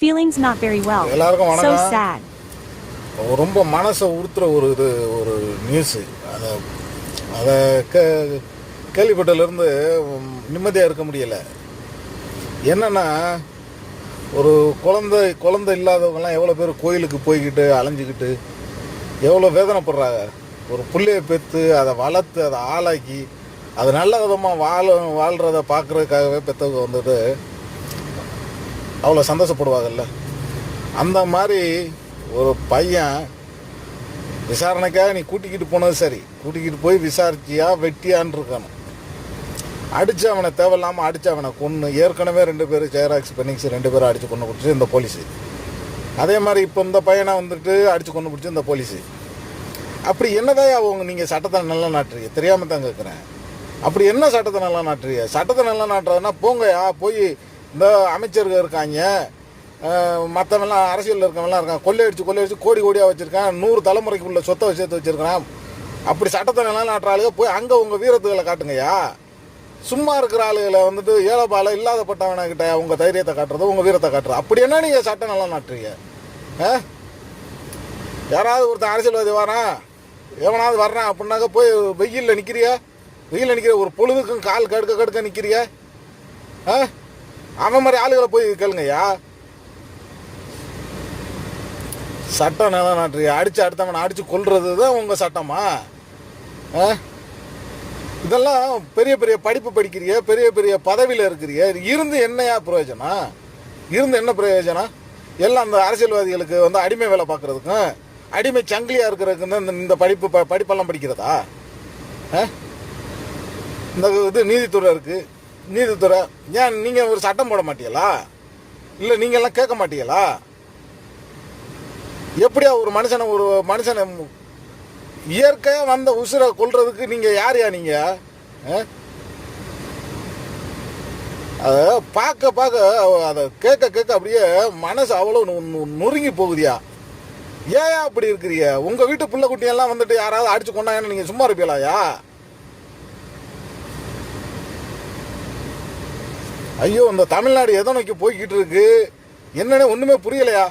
Feelings not very well. எல்லாருக்கும் So வணக்கம். sad. ரொம்ப மனசை உறுத்துற ஒரு நியூஸு. அதை அதை கேள்விப்பட்டதுலேருந்து நிம்மதியாக இருக்க முடியலை. என்னென்னா, ஒரு குழந்தை இல்லாதவங்கலாம் எவ்வளோ பேர் கோயிலுக்கு போய்கிட்டு அலைஞ்சிக்கிட்டு எவ்வளோ வேதனைப்படுறாங்க. ஒரு பிள்ளையை பெற்று அதை வளர்த்து அதை ஆளாக்கி அது நல்ல விதமாக வாழ்கிறத பார்க்குறதுக்காகவே பெற்றவங்க வந்துட்டு அவ்வளோ சந்தோஷப்படுவாங்கல்ல. அந்த மாதிரி ஒரு பையன் விசாரணைக்காக நீ கூட்டிக்கிட்டு போனது சரி, கூட்டிக்கிட்டு போய் விசாரிச்சியா வெட்டியான்னு இருக்கணும். அடித்து அவனை தேவையில்லாமல் அடித்து அவனை கொன்று, ஏற்கனவே 2 பேர் ஜெயராக்ஸ் பெனிக்ஸ் 2 பேரும் அடித்து கொண்டு பிடிச்சி இந்த போலீஸு. அதே மாதிரி இப்போ இந்த பையனை வந்துட்டு அடித்து கொண்டு பிடிச்சி இந்த போலீஸு. அப்படி என்னதான் அவங்க நீங்கள் சட்டத்தை நல்லா நாட்டுறீங்க? தெரியாமல் தான் கேட்குறேன். அப்படி என்ன சட்டத்தை நல்லா நாட்டுறீங்க? சட்டத்தை நல்லா நாட்டுறதுன்னா போங்கயா, போய் இந்த அமைச்சர்கள் இருக்காங்க, மற்றவெல்லாம் அரசியலில் இருக்கவங்களாம் இருக்காங்க, கொள்ளையடிச்சு கோடி கோடியாக வச்சுருக்கான், 100 தலைமுறைக்கு உள்ள சொத்தை சேர்த்து வச்சுருக்கான். அப்படி சட்டத்தை நல்லா நாட்டுற ஆளுங்க போய் அங்கே உங்கள் வீரத்துகளை காட்டுங்கய்யா. சும்மா இருக்கிற ஆளுகளை வந்துட்டு ஏழைபாலை இல்லாதப்பட்டவனக்கிட்ட உங்கள் தைரியத்தை காட்டுறது, உங்கள் வீரத்தை காட்டுறது. அப்படி என்ன நீங்கள் சட்டம் நல்லா நாட்டுறீங்க? யாராவது ஒருத்தன் அரசியல்வாதி வரான், எவனாவது வர்றான் அப்படின்னாக்க போய் வெயிலில் நிற்கிறியா? ஒரு பொழுதுக்கும் கால் கடுக்க நிற்கிறியா? அவன் மாதிரி ஆளுகளை போய் கேளுங்கய்யா. சட்டம் நல்லா நாட்டுறியா? அடித்து அடுத்தவனை அடித்து கொல்றது தான் உங்கள் சட்டமா? இதெல்லாம் பெரிய பெரிய படிப்பு படிக்கிறிய, பெரிய பெரிய பதவியில் இருக்கிறிய, இருந்து என்னையா பிரயோஜனம்? என்ன பிரயோஜனம்? எல்லாம் அந்த அரசியல்வாதிகளுக்கு வந்து அடிமை வேலை பார்க்குறதுக்கும் அடிமை சங்கிலியாக இருக்கிறதுக்கு இந்த படிப்பெல்லாம் படிக்கிறதா? இந்த இது நீதித்துறை இருக்குது. நீதித்துறை ஏன் நீங்கள் ஒரு சட்டம் போட மாட்டீங்களா? இல்லை நீங்கள்லாம் கேட்க மாட்டீங்களா? எப்படியா ஒரு மனுஷனை இயற்கையாக வந்த உசுரை கொல்றதுக்கு நீங்கள் யாரையா நீங்கள்? அதை பார்க்க அதை கேட்க அப்படியே மனசு அவ்வளோ நொறுங்கி போகுதியா. ஏன் அப்படி இருக்கிறிய? உங்கள் வீட்டு பிள்ளை குட்டியெல்லாம் வந்துட்டு யாராவது அடிச்சு கொண்டாங்கன்னு நீங்கள் சும்மா இருப்பீங்களாயா? ஐயோ, இந்த தமிழ்நாடு எதை நோக்கி போய்கிட்டு இருக்கு என்னன்னு ஒன்றுமே புரியலையா?